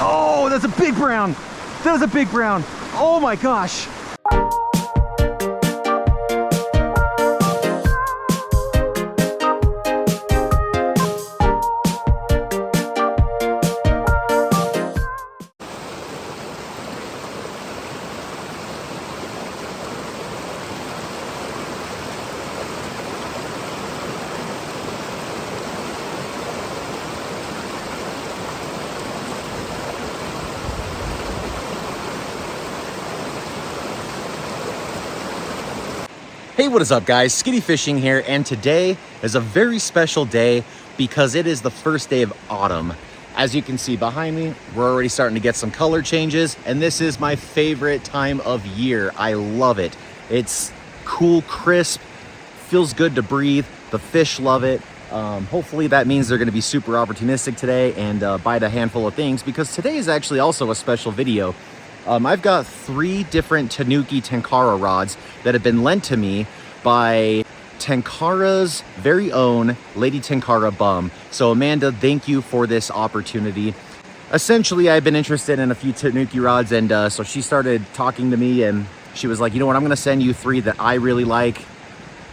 Oh, that's a big brown. That is a big brown. Oh my gosh. Hey, what is up guys? Skiddy Fishing here, and today is a very special day because it is the first day of autumn. As you can see behind me, we're already starting to get some color changes, and this is my favorite time of year. I love it. It's cool, crisp, feels good to breathe. The fish love it. Hopefully that means they're going to be super opportunistic today and bite a handful of things, because today is actually also a special video. I've got 3 different Tanuki Tenkara rods that have been lent to me by Tenkara's very own Lady Tenkara Bum. So Amanda, thank you for this opportunity. Essentially, I've been interested in a few Tanuki rods, and so she started talking to me, and she was like, you know what, I'm gonna send you 3 that I really like,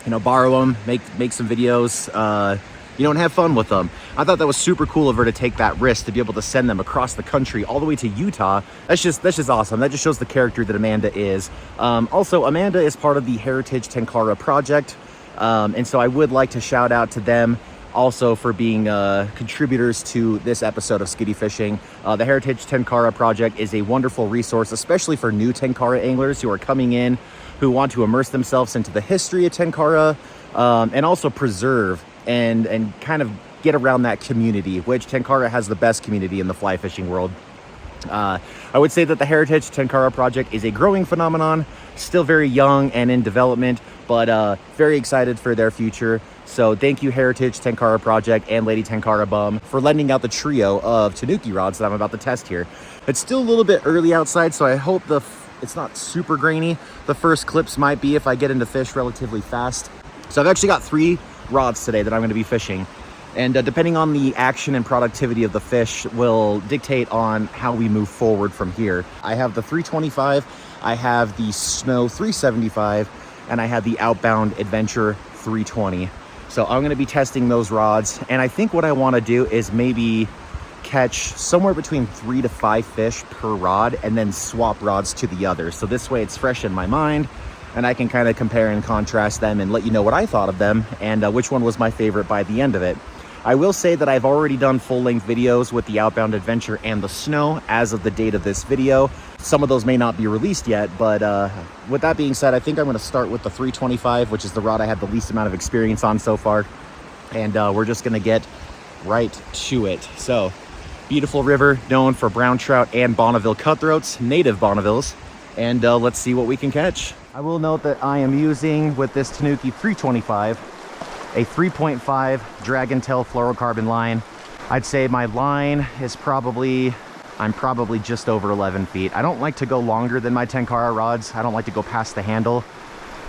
you know, borrow them, make some videos, you know, and have fun with them. I thought that was super cool of her to take that risk to be able to send them across the country all the way to Utah. That's just awesome. That just shows the character that Amanda is. Also, Amanda is part of the Heritage Tenkara Project, and so I would like to shout out to them also for being contributors to this episode of Skiddy Fishing. The Heritage Tenkara Project is a wonderful resource, especially for new Tenkara anglers who are coming in, who want to immerse themselves into the history of Tenkara, and also preserve and kind of get around that community, which Tenkara has the best community in the fly fishing world. I would say that the Heritage Tenkara Project is a growing phenomenon, still very young and in development, but very excited for their future. So thank you, Heritage Tenkara Project and Lady Tenkara Bum, for lending out the trio of Tanuki rods that I'm about to test here. It's still a little bit early outside, so I hope it's not super grainy. The first clips might be if I get into fish relatively fast. So I've actually got 3 rods today that I'm going to be fishing, and depending on the action and productivity of the fish will dictate on how we move forward from here. I have the 325, I have the Snow 375, and I have the Outbound Adventurer 320. So I'm going to be testing those rods, and I think what I want to do is maybe catch somewhere between 3 to 5 fish per rod and then swap rods to the other. So this way it's fresh in my mind, and I can kind of compare and contrast them and let you know what I thought of them and which one was my favorite by the end of it. I will say that I've already done full-length videos with the Outbound Adventure and the Snow as of the date of this video. Some of those may not be released yet, but with that being said, I think I'm going to start with the 325, which is the rod I have the least amount of experience on so far, and we're just going to get right to it. So, beautiful river, known for brown trout and Bonneville cutthroats, native Bonnevilles, and let's see what we can catch. I will note that I am using, with this Tanuki 325, a 3.5 Dragon Tail fluorocarbon line. I'd say my line is I'm probably just over 11 feet. I don't like to go longer than my Tenkara rods. I don't like to go past the handle.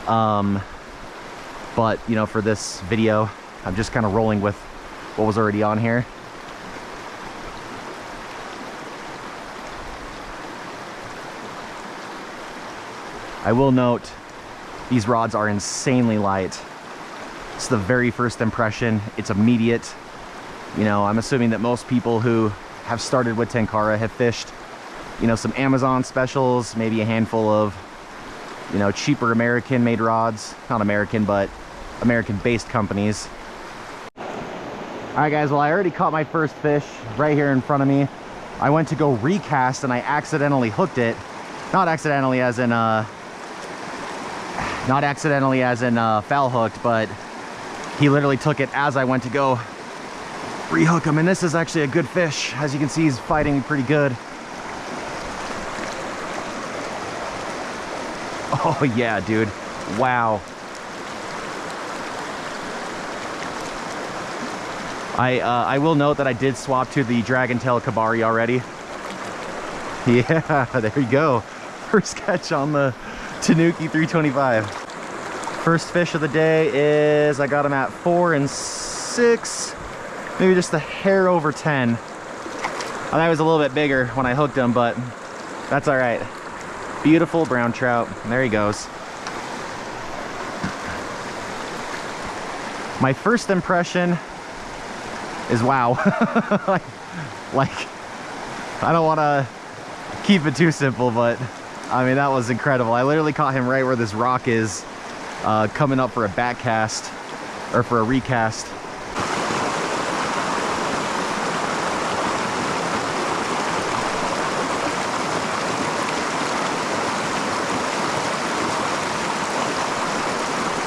But, you know, for this video, I'm just kind of rolling with what was already on here. I will note, these rods are insanely light. It's the very first impression. It's immediate. You know, I'm assuming that most people who have started with Tenkara have fished, you know, some Amazon specials, maybe a handful of, you know, cheaper American-made rods. Not American, but American-based companies. All right, guys, well, I already caught my first fish right here in front of me. I went to go recast, and I accidentally hooked it. Not accidentally as in foul hooked, but he literally took it as I went to go rehook him, and this is actually a good fish. As you can see, he's fighting pretty good. Oh yeah, dude, wow. I will note that I did swap to the Dragon Tail Kabari already. Yeah, there you go. First catch on the Tanuki 325. First fish of the day is, I got him at 4 and 6, maybe just a hair over 10. thought it was a little bit bigger when I hooked him, but that's all right. Beautiful brown trout. And there he goes. My first impression is wow. like, I don't want to keep it too simple, but I mean, that was incredible. I literally caught him right where this rock is, coming up for a back cast or for a recast.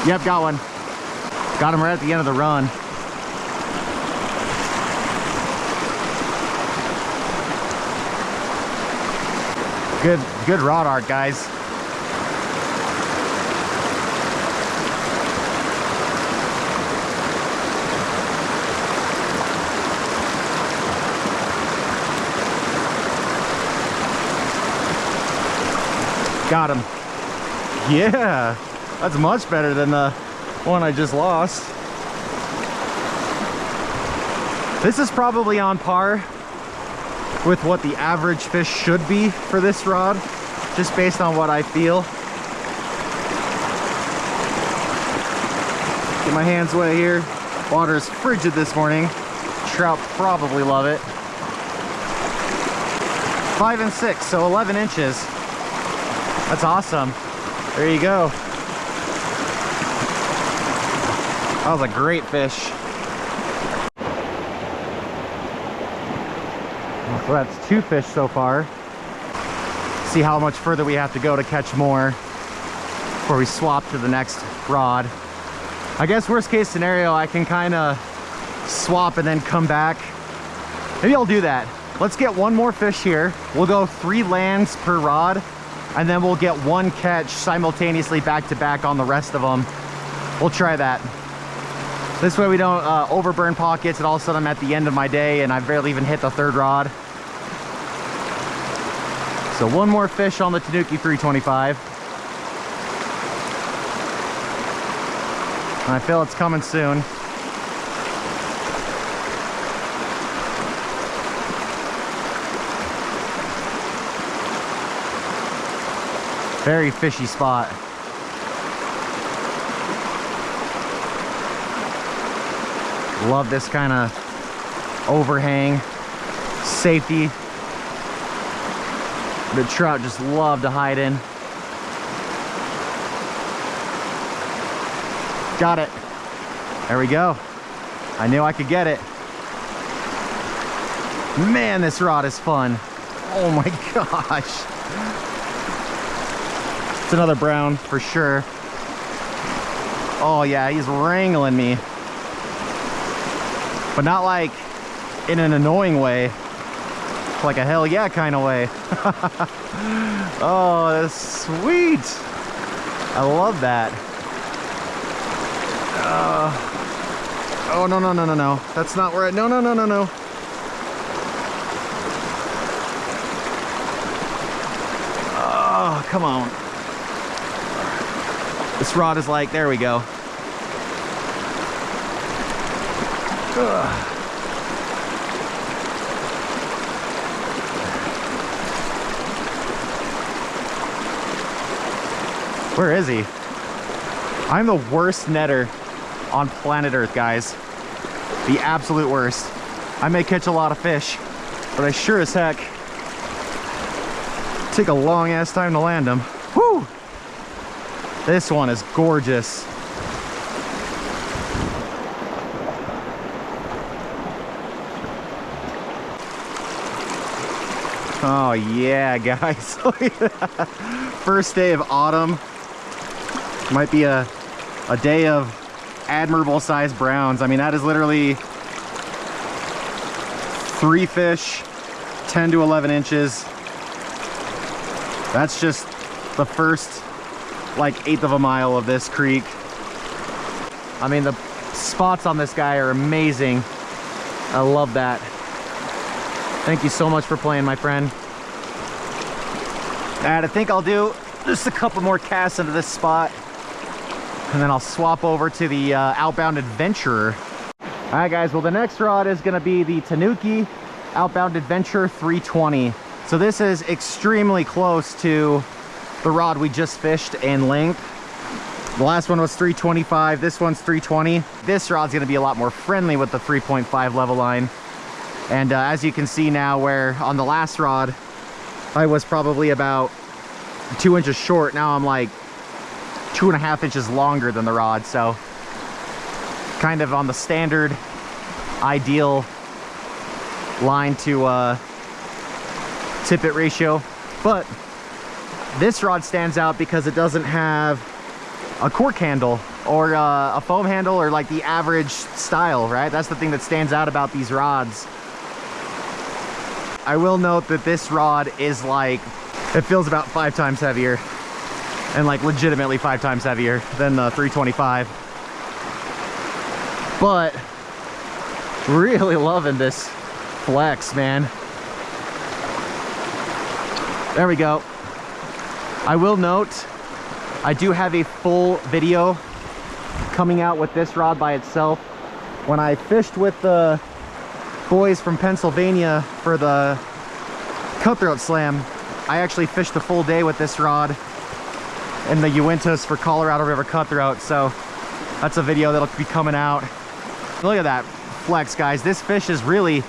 Yep, got one. Got him right at the end of the run. Good rod art, guys. Got him. Yeah, that's much better than the one I just lost. This is probably on par with what the average fish should be for this rod, just based on what I feel. Get my hands wet here. Water's frigid this morning. Trout probably love it. 5 and 6, so 11 inches. That's awesome. There you go. That was a great fish. So that's 2 fish so far. See how much further we have to go to catch more before we swap to the next rod. I guess worst case scenario, I can kind of swap and then come back. Maybe I'll do that. Let's get one more fish here. We'll go 3 lands per rod, and then we'll get 1 catch simultaneously back to back on the rest of them. We'll try that. This way we don't overburn pockets, and all of a sudden I'm at the end of my day and I've barely even hit the 3rd rod. So 1 more fish on the Tanuki 325. And I feel it's coming soon. Very fishy spot. Love this kind of overhang. Safety. The trout just love to hide in. Got it. There we go. I knew I could get it. Man, this rod is fun. Oh my gosh. It's another brown for sure. Oh yeah, he's wrangling me. But not like in an annoying way. Like a hell yeah kind of way. Oh, that's sweet. I love that. Oh, no, no, no, no, no. That's not where no, no, no, no, no. Oh, come on. This rod is like, there we go. Ugh. Where is he? I'm the worst netter on planet Earth, guys. The absolute worst. I may catch a lot of fish, but I sure as heck take a long ass time to land them. Woo! This one is gorgeous. Oh yeah, guys. First day of autumn. Might be a day of admirable sized browns. I mean, that is literally 3 fish, 10 to 11 inches. That's just the first like 1/8 of a mile of this creek. I mean, the spots on this guy are amazing. I love that. Thank you so much for playing, my friend. And I think I'll do just a couple more casts into this spot, and then I'll swap over to the Outbound Adventurer. All right, guys, well, the next rod is gonna be the Tanuki Outbound Adventurer 320. So this is extremely close to the rod we just fished in length. The last one was 325, this one's 320. This rod's gonna be a lot more friendly with the 3.5 level line. And as you can see now, where on the last rod, I was probably about 2 inches short, now I'm like 2.5 inches longer than the rod. So kind of on the standard ideal line to tippet ratio. But this rod stands out because it doesn't have a cork handle or a foam handle or like the average style, right? That's the thing that stands out about these rods. I will note that this rod is like, it feels about 5 times heavier, and like legitimately 5 times heavier than the 325. But really loving this flex, man. There we go. I will note, I do have a full video coming out with this rod by itself. When I fished with the boys from Pennsylvania for the cutthroat slam, I actually fished a full day with this rod in the Uintas for Colorado River cutthroat. So that's a video that'll be coming out. Look at that flex, guys. This fish is really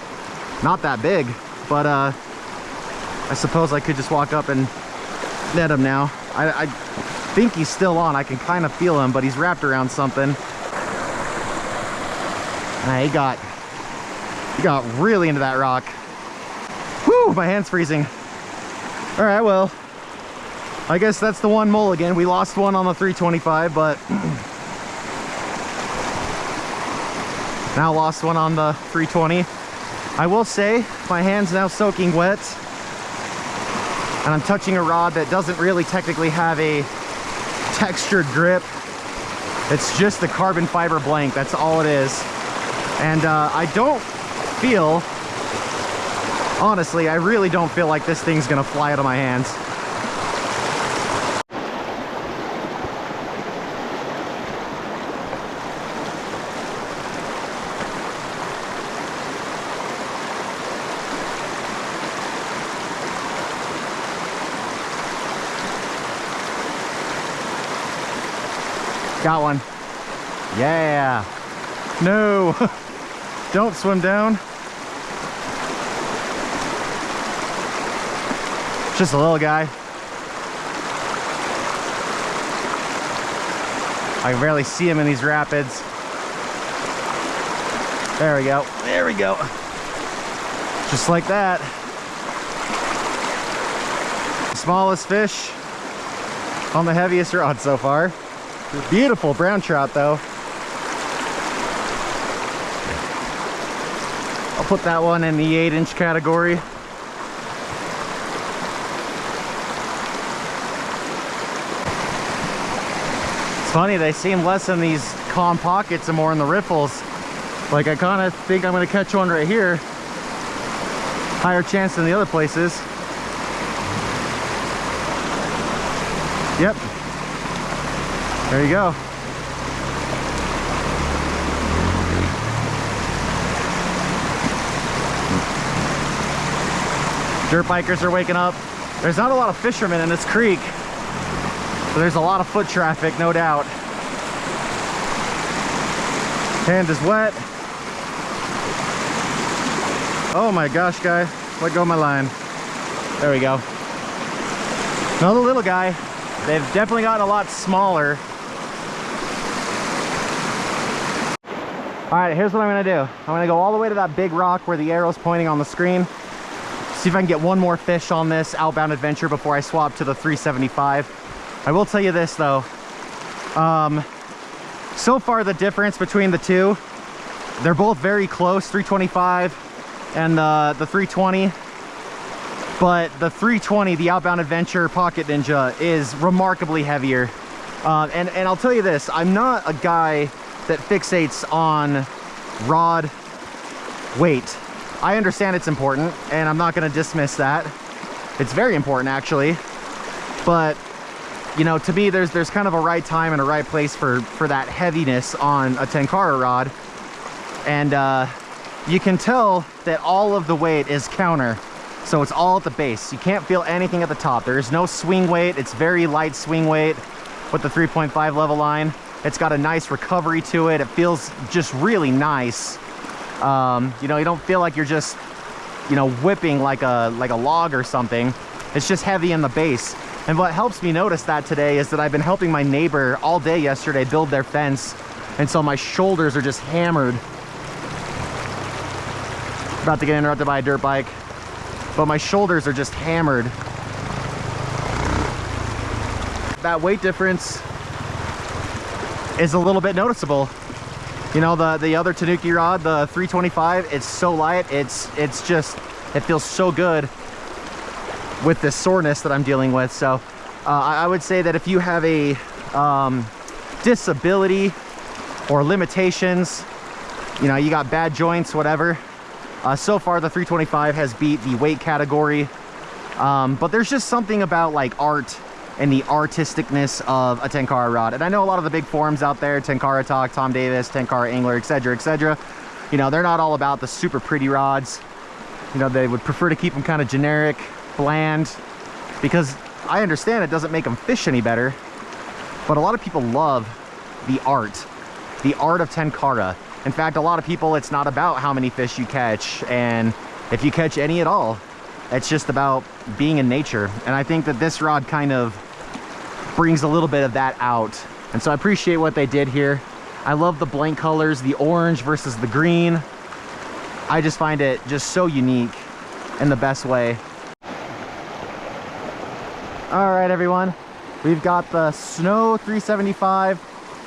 not that big, but I suppose I could just walk up and net him now. I think he's still on. I can kind of feel him, but he's wrapped around something. He got really into that rock. Whoo, my hand's freezing. All right, well, I guess that's the one mulligan. We lost one on the 325, but now lost one on the 320. I will say my hand's now soaking wet, and I'm touching a rod that doesn't really technically have a textured grip. It's just the carbon fiber blank, that's all it is. And I don't feel, honestly, I really don't feel like this thing's gonna fly out of my hands. Got one. Yeah. No. Don't swim down. Just a little guy. I can barely see him in these rapids. There we go. There we go. Just like that. Smallest fish on the heaviest rod so far. Beautiful brown trout though. I'll put that one in the 8-inch category. It's funny, they seem less in these calm pockets and more in the riffles. Like I kind of think I'm going to catch one right here. Higher chance than the other places. Yep. There you go. Dirt bikers are waking up. There's not a lot of fishermen in this creek, so there's a lot of foot traffic, no doubt. Hand is wet. Oh my gosh, guys, let go of my line. There we go. Another little guy. They've definitely gotten a lot smaller. All right, here's what I'm gonna do. I'm gonna go all the way to that big rock where the arrow's pointing on the screen. See if I can get one more fish on this Outbound Adventure before I swap to the 375. I will tell you this though. So far the difference between the two, they're both very close, 325 and the 320. But the 320, the Outbound Adventure Pocket Ninja, is remarkably heavier. And I'll tell you this, I'm not a guy that fixates on rod weight. I understand it's important, and I'm not gonna dismiss that. It's very important, actually. But, you know, to me, there's kind of a right time and a right place for that heaviness on a Tenkara rod. And, you can tell that all of the weight is counter. So it's all at the base. You can't feel anything at the top. There is no swing weight. It's very light swing weight with the 3.5 level line. It's got a nice recovery to it. It feels just really nice. You know, you don't feel like you're just, you know, whipping like a log or something. It's just heavy in the base. And what helps me notice that today is that I've been helping my neighbor all day yesterday build their fence. And so my shoulders are just hammered. About to get interrupted by a dirt bike. But my shoulders are just hammered. That weight difference is a little bit noticeable. You know, the other Tanuki rod, the 325, it's so light. It's just, it feels so good with this soreness that I'm dealing with. So I would say that if you have a disability or limitations, you know, you got bad joints, whatever, so far the 325 has beat the weight category. But there's just something about like art and the artisticness of a Tenkara rod. And I know a lot of the big forums out there, Tenkara Talk, Tom Davis, Tenkara Angler, etc., you know, they're not all about the super pretty rods. You know, they would prefer to keep them kind of generic, bland, because I understand it doesn't make them fish any better, but a lot of people love the art of Tenkara. In fact, a lot of people, it's not about how many fish you catch, and if you catch any at all, it's just about being in nature. And I think that this rod kind of brings a little bit of that out. And so I appreciate what they did here. I love the blank colors, the orange versus the green. I just find it just so unique in the best way. All right, everyone. We've got the Snow 375,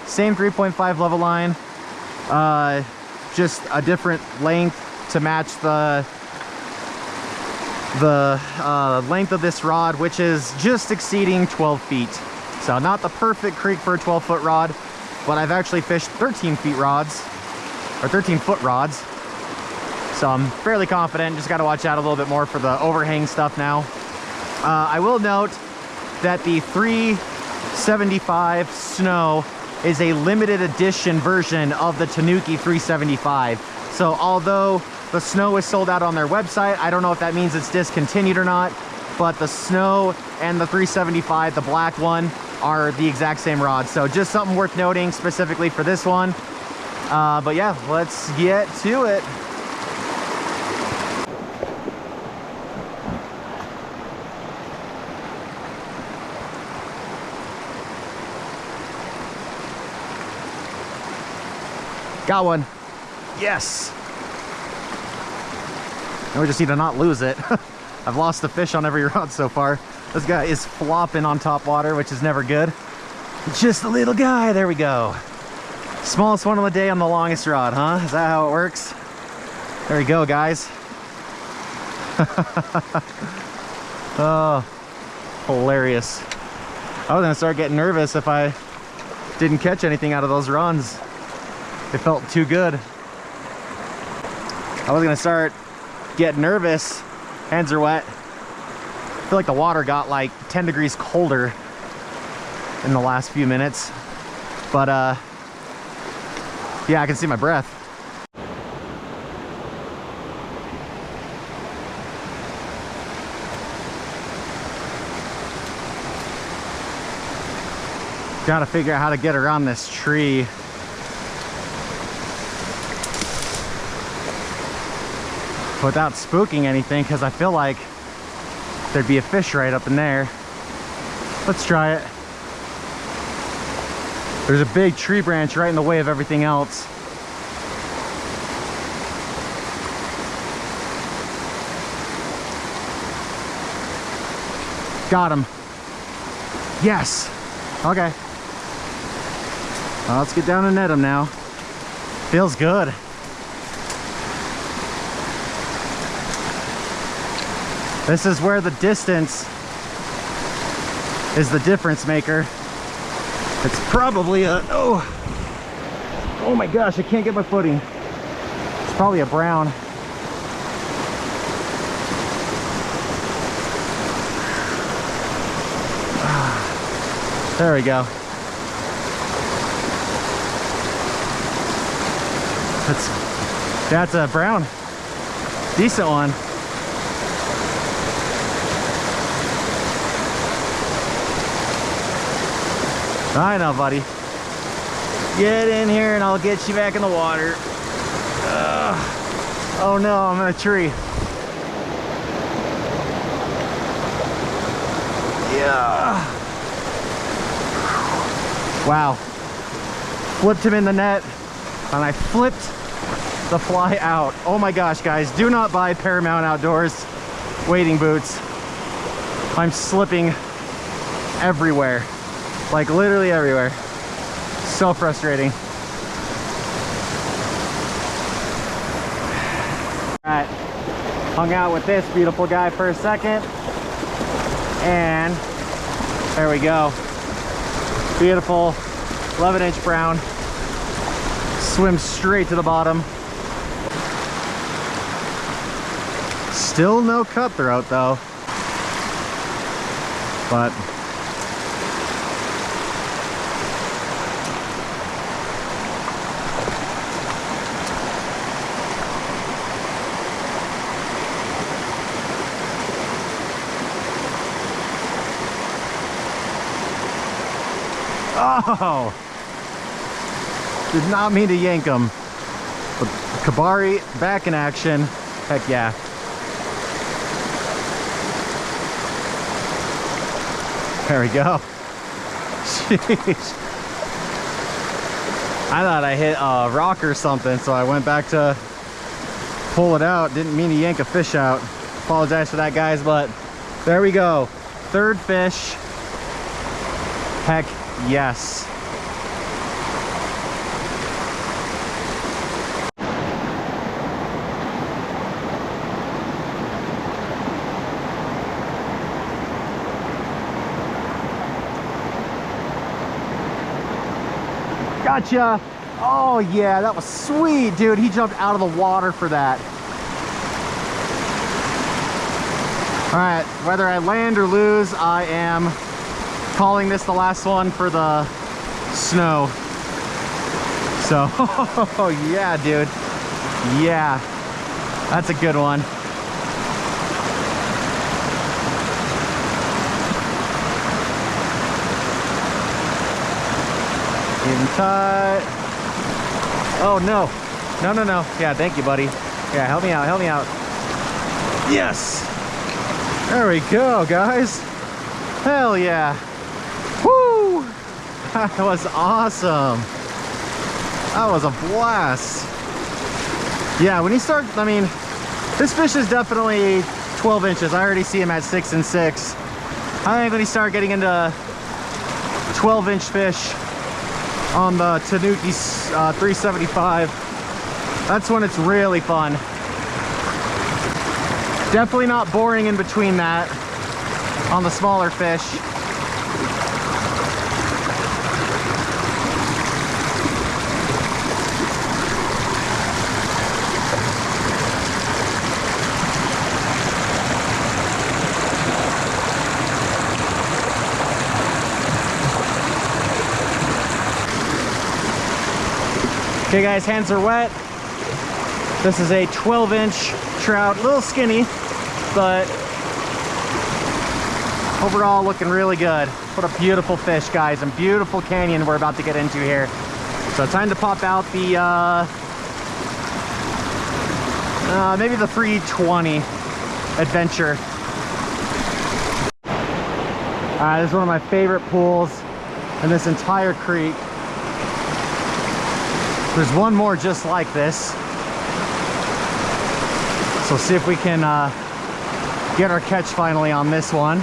same 3.5 level line. Just a different length to match the length of this rod, which is just exceeding 12 feet. So not the perfect creek for a 12-foot rod, but I've actually fished 13-foot rods. So I'm fairly confident. Just got to watch out a little bit more for the overhang stuff now. I will note that the 375 Snow is a limited edition version of the Tanuki 375. So although the Snow is sold out on their website, I don't know if that means it's discontinued or not, but the Snow and the 375, the black one, are the exact same rod. So just something worth noting specifically for this one. But yeah, let's get to it. Got one. Yes. Now we just need to not lose it. I've lost the fish on every rod so far. This guy is flopping on top water, which is never good. Just a little guy. There we go. Smallest one of the day on the longest rod, huh? Is that how it works? There we go, guys. Oh, hilarious. I was gonna start getting nervous if I didn't catch anything out of those runs. It felt too good. I was gonna start getting nervous. Hands are wet. I feel like the water got like 10 degrees colder in the last few minutes. But yeah, I can see my breath. Gotta figure out how to get around this tree. Without spooking anything, because I feel like there'd be a fish right up in there. Let's try it. There's a big tree branch right in the way of everything else. Got him. Yes. Okay. Well, let's get down and net him now. Feels good. This is where the distance is the difference maker. It's probably a, oh my gosh, I can't get my footing. It's probably a brown. There we go. That's a brown. Decent one. I know, buddy. Get in here and I'll get you back in the water. Oh no, I'm in a tree. Yeah. Wow. Flipped him in the net and I flipped the fly out. Oh my gosh, guys, do not buy Paramount Outdoors wading boots. I'm slipping everywhere. Like literally everywhere. So frustrating. All right, hung out with this beautiful guy for a second. And there we go. Beautiful 11-inch brown. Swims straight to the bottom. Still no cutthroat though. But oh! Did not mean to yank him. But Kabari back in action. Heck yeah. There we go. Jeez. I thought I hit a rock or something, so I went back to pull it out. Didn't mean to yank a fish out. Apologize for that, guys, but there we go. Third fish. Heck yes. Gotcha. Oh yeah, that was sweet, dude. He jumped out of the water for that. All right, whether I land or lose, I am calling this the last one for the snow. So, oh yeah, dude. Yeah, that's a good one. Even tight. Oh no. No, no, no. Yeah, thank you, buddy. Yeah, help me out, help me out. Yes! There we go, guys. Hell yeah. Woo! That was awesome. That was a blast. Yeah, when you start, I mean, this fish is definitely 12 inches. I already see him at 6 and 6. I think when you start getting into 12-inch fish on the Tanuki 375, that's when it's really fun. Definitely not boring in between that on the smaller fish. Okay guys, hands are wet. This is a 12-inch trout, a little skinny, but overall looking really good. What a beautiful fish, guys, and beautiful canyon we're about to get into here. So time to pop out the, maybe the 320 Adventure. This is one of my favorite pools in this entire creek. There's one more just like this. So see if we can get our catch finally on this one.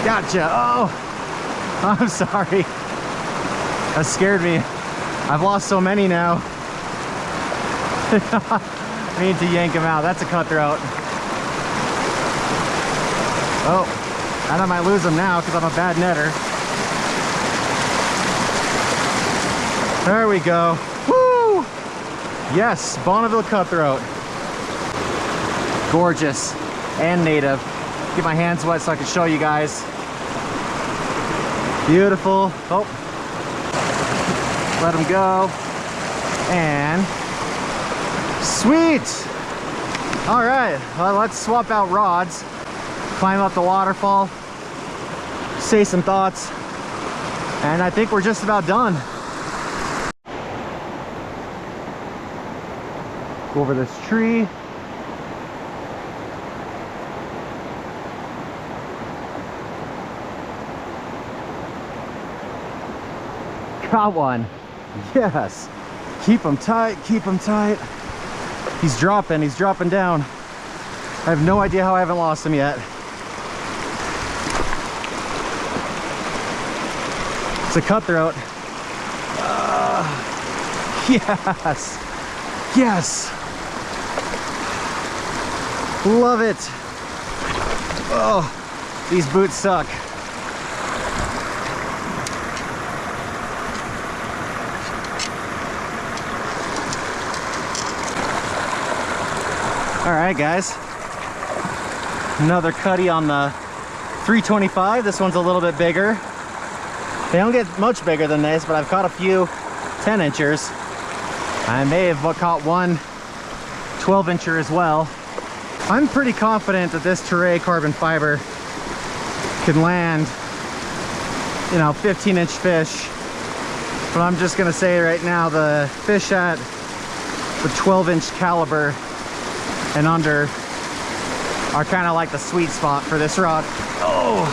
Gotcha. Oh, I'm sorry. That scared me. I've lost so many now. I need to yank him out. That's a cutthroat. Oh, and I might lose them now because I'm a bad netter. There we go. Woo! Yes, Bonneville cutthroat. Gorgeous and native. Get my hands wet so I can show you guys. Beautiful. Oh, let them go. And sweet. All right, well, let's swap out rods, climb up the waterfall, say some thoughts, and I think we're just about done. Go over this tree. Got one. Yes. Keep him tight, keep him tight. He's dropping down. I have no idea how I haven't lost him yet. It's a cutthroat. Yes. Yes. Love it. Oh, these boots suck. All right, guys. Another cutty on the 325. This one's a little bit bigger. They don't get much bigger than this, but I've caught a few 10 inchers. I may have caught one 12 incher as well. I'm pretty confident that this Tenkara carbon fiber can land, you know, 15-inch fish. But I'm just gonna say right now, the fish at the 12-inch caliber and under are kind of like the sweet spot for this rod. Oh,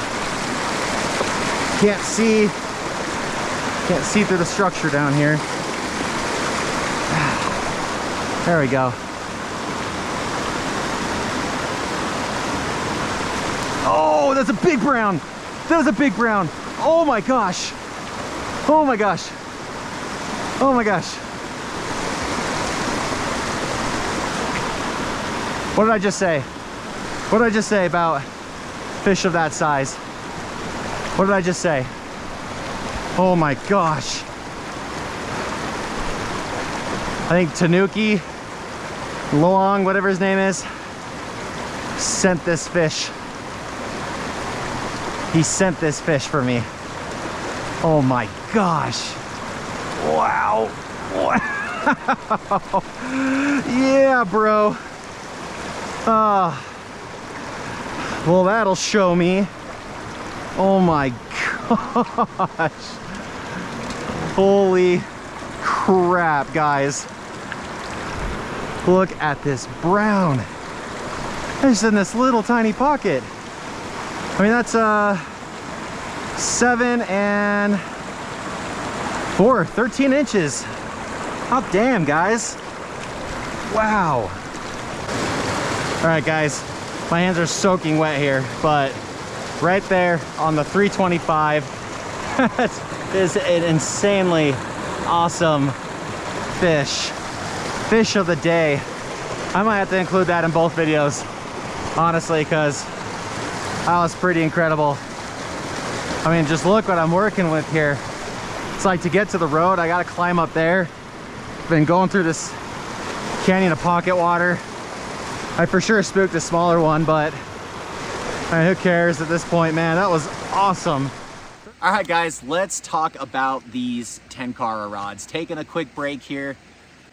can't see through the structure down here. There we go. Oh, that's a big brown. That is a big brown. Oh my gosh. Oh my gosh. Oh my gosh. What did I just say? What did I just say about fish of that size? What did I just say? Oh my gosh. I think Tanuki, Long, whatever his name is, sent this fish. He sent this fish for me. Oh my gosh. Wow. Wow. Yeah, bro. Well, that'll show me. Oh my gosh. Holy crap, guys. Look at this brown. It's in this little tiny pocket. I mean, that's 7 and 4, 13 inches. Hot damn, guys. Wow. All right, guys, my hands are soaking wet here, but right there on the 325, that is an insanely awesome fish. Fish of the day. I might have to include that in both videos, honestly, because that was pretty incredible. I mean, just look what I'm working with here. It's like, to get to the road, I gotta climb up there. Been going through this canyon of pocket water. I for sure spooked a smaller one, but I mean, who cares at this point, man? That was awesome. All right, guys, let's talk about these Tenkara rods. Taking a quick break here.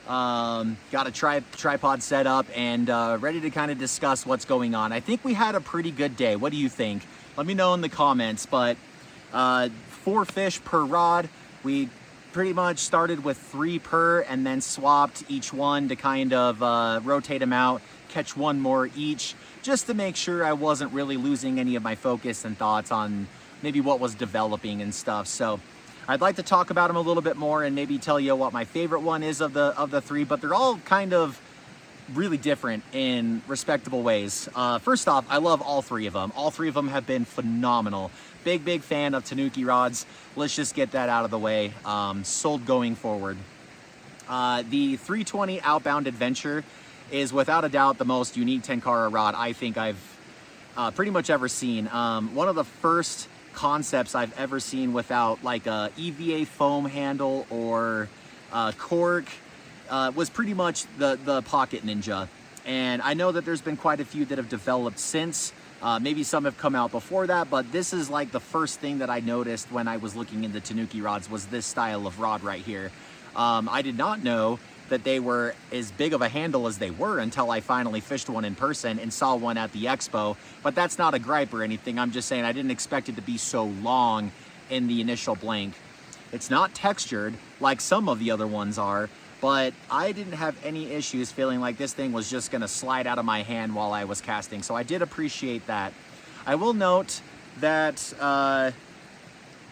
Got a tripod set up and ready to kind of discuss what's going on. I think we had a pretty good day. What do you think? Let me know in the comments. But 4 fish per rod. We pretty much started with 3 per and then swapped each one to kind of rotate them out, catch one more each, just to make sure I wasn't really losing any of my focus and thoughts on maybe what was developing and stuff. So I'd like to talk about them a little bit more and maybe tell you what my favorite one is of the 3, but they're all kind of really different in respectable ways. First off, I love all 3 of them. All 3 of them have been phenomenal. Big fan of Tanuki rods. Let's just get that out of the way. Sold going forward. The 320 Outbound Adventure is without a doubt the most unique Tenkara rod I think I've pretty much ever seen. One of the first concepts I've ever seen without like a EVA foam handle or cork was pretty much the Pocket Ninja. And I know that there's been quite a few that have developed since. Maybe some have come out before that, but this is like the first thing that I noticed when I was looking into Tanuki rods was this style of rod right here. I did not know that they were as big of a handle as they were until I finally fished one in person and saw one at the expo. But that's not a gripe or anything. I'm just saying I didn't expect it to be so long in the initial blank. It's not textured like some of the other ones are, but I didn't have any issues feeling like this thing was just gonna slide out of my hand while I was casting. So I did appreciate that. I will note that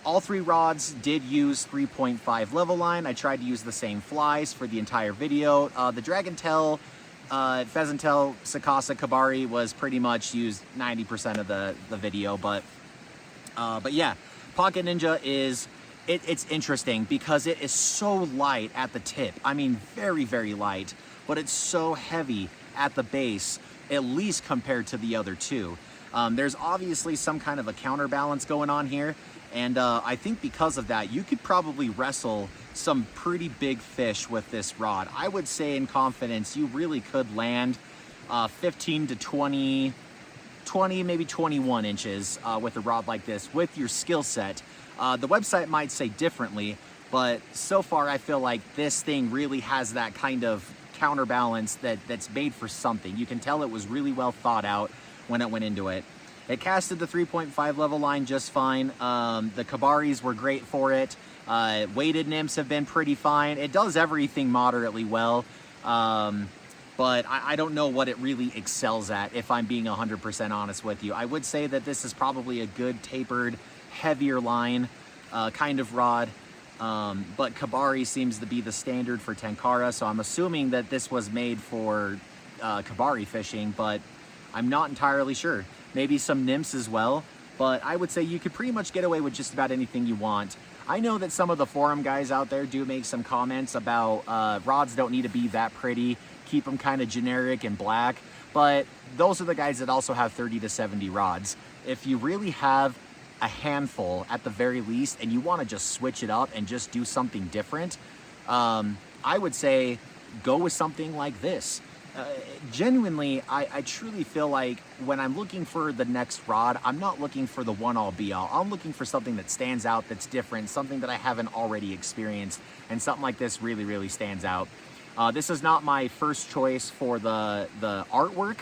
all three rods did use 3.5 level line. I tried to use the same flies for the entire video. The Dragon Tail, Pheasant Tail, Sakasa, Kabari was pretty much used 90% of the video, but yeah, Pocket Ninja is, it's interesting because it is so light at the tip. I mean, very, very light, but it's so heavy at the base, at least compared to the other two. There's obviously some kind of a counterbalance going on here. And I think because of that, you could probably wrestle some pretty big fish with this rod. I would say in confidence, you really could land 15 to 20, maybe 21 inches with a rod like this with your skill set. The website might say differently, but so far I feel like this thing really has that kind of counterbalance that's made for something. You can tell it was really well thought out when it went into it. It casted the 3.5 level line just fine. The Kabaris were great for it. Weighted nymphs have been pretty fine. It does everything moderately well, but I don't know what it really excels at, if I'm being 100% honest with you. I would say that this is probably a good tapered, heavier line kind of rod, but Kabari seems to be the standard for Tenkara, so I'm assuming that this was made for Kabari fishing, but I'm not entirely sure. Maybe some nymphs as well, but I would say you could pretty much get away with just about anything you want. I know that some of the forum guys out there do make some comments about rods don't need to be that pretty, keep them kind of generic and black, but those are the guys that also have 30 to 70 rods. If you really have a handful at the very least and you want to just switch it up and just do something different, I would say go with something like this. Genuinely, I truly feel like when I'm looking for the next rod, I'm not looking for the one-all be-all. I'm looking for something that stands out, that's different, something that I haven't already experienced, and something like this really, really stands out. This is not my first choice for the artwork.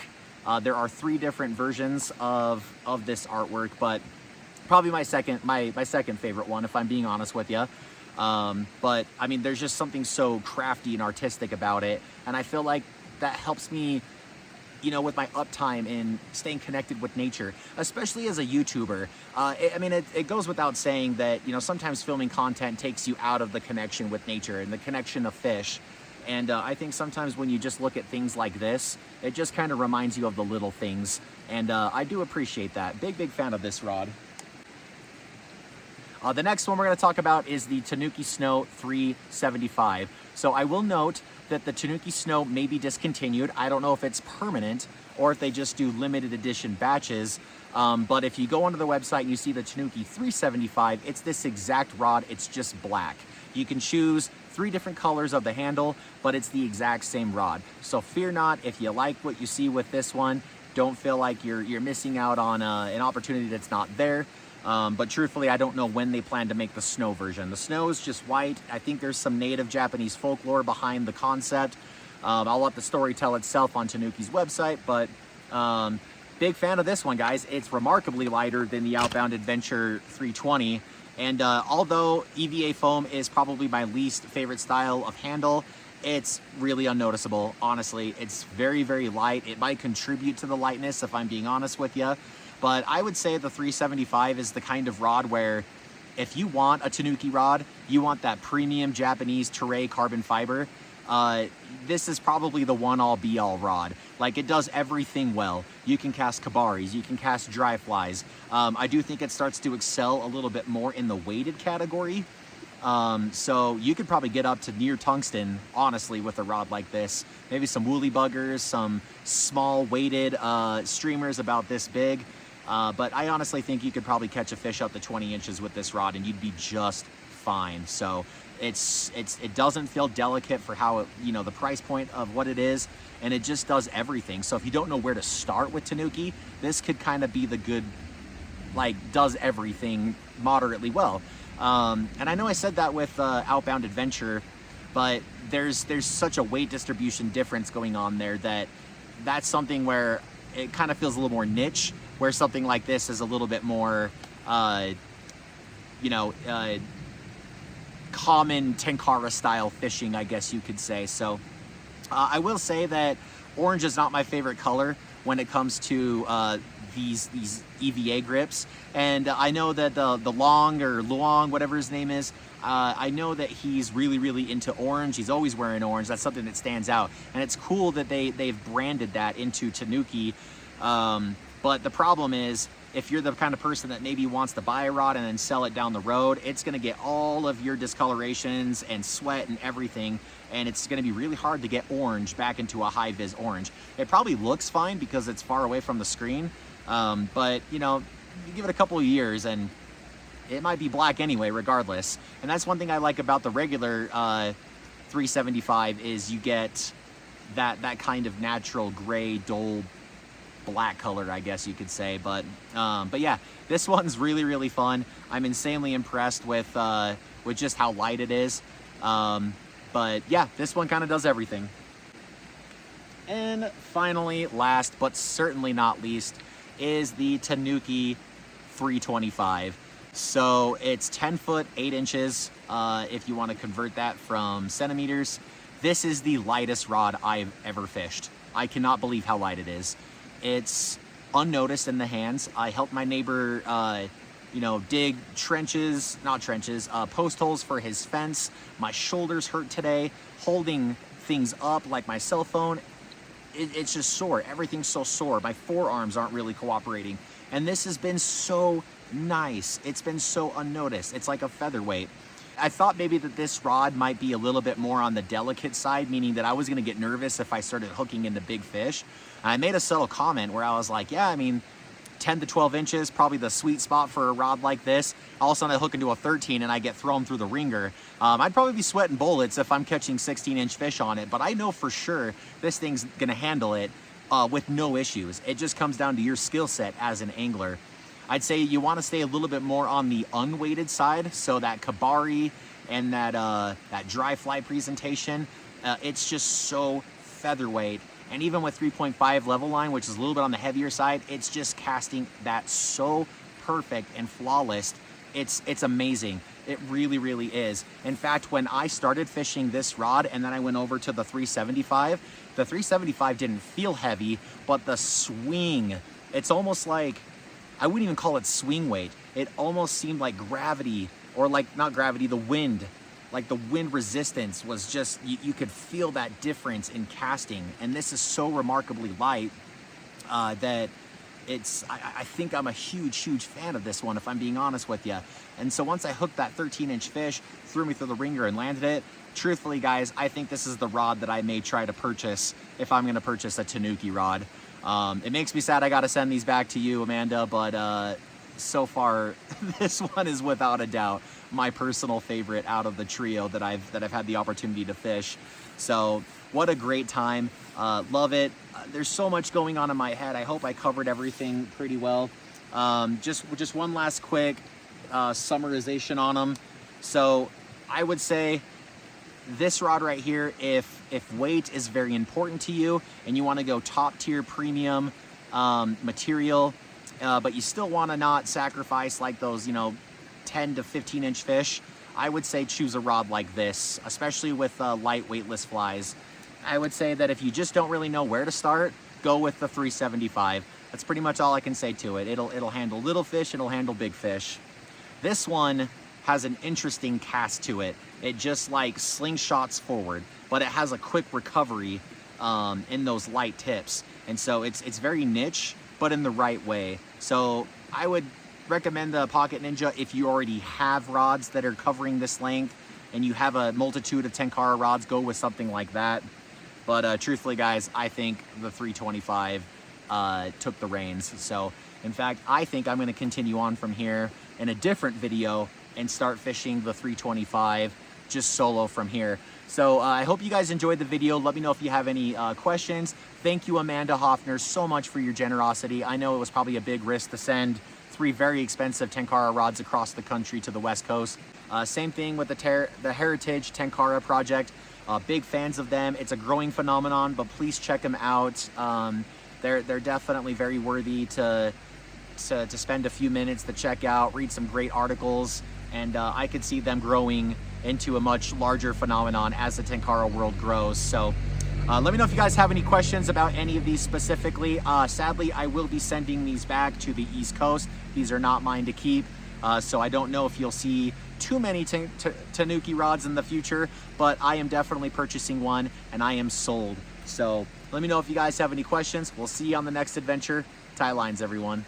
There are 3 different versions of this artwork, but probably my second favorite one, if I'm being honest with you. But I mean, there's just something so crafty and artistic about it, and I feel like that helps me, you know, with my uptime in staying connected with nature, especially as a YouTuber. I mean, it goes without saying that, you know, sometimes filming content takes you out of the connection with nature and the connection of fish. And I think sometimes when you just look at things like this, it just kind of reminds you of the little things. And I do appreciate that. Big fan of this rod. The next one we're going to talk about is the Tanuki Snow 375. So I will note that the Tanuki Snow may be discontinued. I don't know if it's permanent or if they just do limited edition batches. But if you go onto the website and you see the Tanuki 375, it's this exact rod. It's just black. You can choose 3 different colors of the handle, but it's the exact same rod. So fear not, if you like what you see with this one, don't feel like you're missing out on an opportunity that's not there. But truthfully, I don't know when they plan to make the snow version. The snow is just white. I think there's some native Japanese folklore behind the concept. I'll let the story tell itself on Tanuki's website, but big fan of this one, guys. It's remarkably lighter than the Outbound Adventurer 320. And although EVA foam is probably my least favorite style of handle, it's really unnoticeable, honestly. It's very, very light. It might contribute to the lightness, if I'm being honest with you. But I would say the 375 is the kind of rod where if you want a Tanuki rod, you want that premium Japanese Teray carbon fiber, this is probably the one-all be-all rod. Like, it does everything well. You can cast Kabaris, you can cast dry flies. I do think it starts to excel a little bit more in the weighted category. So you could probably get up to near tungsten, honestly, with a rod like this. Maybe some woolly buggers, some small weighted streamers about this big. But I honestly think you could probably catch a fish up to 20 inches with this rod and you'd be just fine. So it doesn't feel delicate for how it, you know, the price point of what it is, and it just does everything. So if you don't know where to start with Tanuki, this could kind of be the good, like, does everything moderately well. And I know I said that with Outbound Adventure, but there's such a weight distribution difference going on there that's something where it kind of feels a little more niche, where something like this is a little bit more, common Tenkara style fishing, I guess you could say. So I will say that orange is not my favorite color when it comes to these EVA grips. And I know that the Long, or Luong, whatever his name is, I know that he's really into orange. He's always wearing orange. That's something that stands out. And it's cool that they've branded that into Tanuki. But the problem is, if you're the kind of person that maybe wants to buy a rod and then sell it down the road, it's going to get all of your discolorations and sweat and everything, and it's going to be really hard to get orange back into a high vis orange. It probably looks fine because it's far away from the screen, but you know, you give it a couple of years and it might be black anyway regardless. And that's one thing I like about the regular 375 is you get that kind of natural gray, dull black color, I guess you could say. But yeah, this one's really fun. I'm insanely impressed with just how light it is. But yeah, this one kind of does everything. And finally, last but certainly not least, is the Tanuki 325. So it's 10 foot 8 inches if you want to convert that from centimeters. This is the lightest rod I've ever fished. I cannot believe how light it is. It's unnoticed in the hands. I helped my neighbor, dig post holes for his fence. My shoulders hurt today, holding things up like my cell phone. It's just sore. Everything's so sore. My forearms aren't really cooperating. And this has been so nice. It's been so unnoticed. It's like a featherweight. I thought maybe that this rod might be a little bit more on the delicate side, meaning that I was going to get nervous if I started hooking into big fish. And I made a subtle comment where I was like, yeah, I mean, 10 to 12 inches, probably the sweet spot for a rod like this. All of a sudden I hook into a 13 and I get thrown through the ringer. I'd probably be sweating bullets if I'm catching 16-inch fish on it, but I know for sure this thing's going to handle it with no issues. It just comes down to your skill set as an angler. I'd say you want to stay a little bit more on the unweighted side, so that kabari and that dry fly presentation, it's just so featherweight. And even with 3.5 level line, which is a little bit on the heavier side, it's just casting that so perfect and flawless. It's amazing. It really is. In fact, when I started fishing this rod and then I went over to the 375, the 375 didn't feel heavy, but the swing, it's almost like, I wouldn't even call it swing weight. It almost seemed like gravity, or like, not gravity, the wind. Like the wind resistance was just, you could feel that difference in casting. And this is so remarkably light that I think I'm a huge fan of this one, if I'm being honest with you. And so once I hooked that 13-inch fish, threw me through the ringer and landed it, truthfully guys, I think this is the rod that I may try to purchase if I'm gonna purchase a Tanuki rod. It makes me sad I gotta send these back to you, Amanda, but so far this one is without a doubt my personal favorite out of the trio that I've had the opportunity to fish. So what a great time. Love it. There's so much going on in my head. I hope I covered everything pretty well. Just one last quick summarization on them. So I would say this rod right here, if weight is very important to you and you want to go top tier premium material, but you still want to not sacrifice like those 10 to 15 inch fish, I would say choose a rod like this, especially with light weightless flies. I would say that if you just don't really know where to start, go with the 375. That's pretty much all I can say to it. It'll handle little fish, it'll handle big fish. This one has an interesting cast to it. It just like slingshots forward, but it has a quick recovery in those light tips. And so it's very niche, but in the right way. So I would recommend the Pocket Ninja if you already have rods that are covering this length and you have a multitude of Tenkara rods. Go with something like that. But truthfully, guys, I think the 325 took the reins. So in fact, I think I'm going to continue on from here in a different video and start fishing the 325 just solo from here. So I hope you guys enjoyed the video. Let me know if you have any questions. Thank you, Amanda Hoffner, so much for your generosity. I know it was probably a big risk to send 3 very expensive Tenkara rods across the country to the West Coast. Same thing with the Heritage Tenkara Project. Big fans of them. It's a growing phenomenon, but please check them out. They're definitely very worthy to spend a few minutes to check out, read some great articles, and I could see them growing into a much larger phenomenon as the Tenkara world grows. So let me know if you guys have any questions about any of these specifically. Sadly, I will be sending these back to the East Coast. These are not mine to keep, so I don't know if you'll see too many Tanuki rods in the future, but I am definitely purchasing one and I am sold. So let me know if you guys have any questions. We'll see you on the next adventure. Tie lines, everyone.